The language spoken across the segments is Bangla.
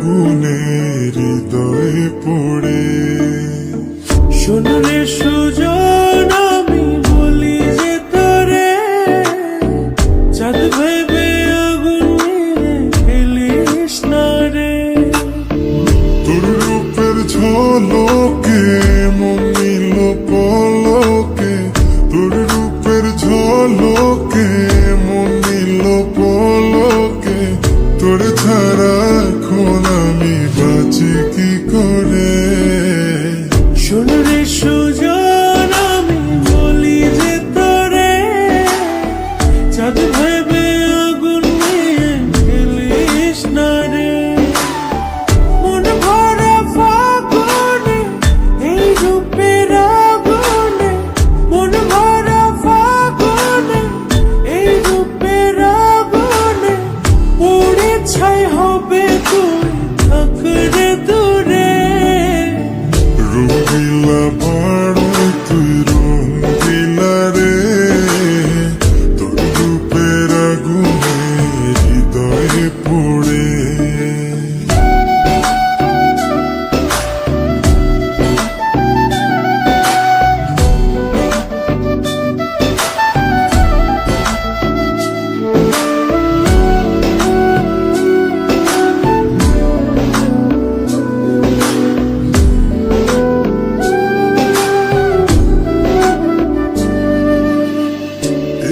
আগুনে হৃদয়ে পড়ে। শোনরে সুজন আমি বলি যে তোরে, চাঁদ ভেবে আগুন নিয়ে খেলিস না রে। তোর রূপের ঝলকে মন নিল পলকে, তোর রূপের ঝলকে মন নিল পলকে। তোর ছাড়া এখন আমি বাঁচি কি করে। শোনরে সুজন আমি বলি যে তোরে, চাঁদ ভেবে আগুন নিয়ে খেলিস না রে। মন ভরা ফাগুনে এই রূপের আগুনে, মন ভরা ফাগুনে এই রূপের আগুনে, পুড়ে ছাই হবে তুই থাকরে দূরে। রঙিলা বাড়াই তুই রঙিলা রে, তোর রূপের আগুনে হৃদয়ে পড়ে।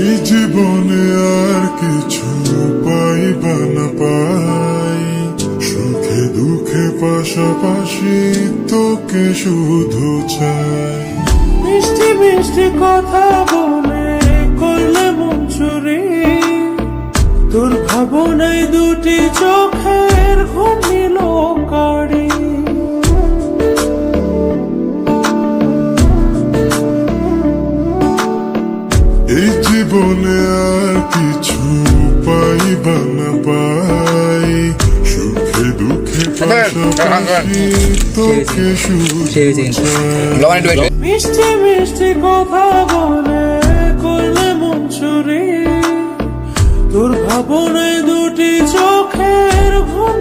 এই জীবনে আর কিছু পাইবা না পাই, সুখে দুঃখে পাশাপাশি তোকে শুধু চাই। মিষ্টি মিষ্টি কথা বলে করলে মন চুরি, তোর ভাবনায় দুটি চোখের ঘুম নিল কারি। এই জীবনে আর কিছু পাইবা না পাই, সুখে দুঃখে পাশাপাশি তোকে শুধু চাই। মিষ্টি মিষ্টি কথা বলে করলে মন চুরি, তোর ভাবনায় দুটি চোখের ঘুম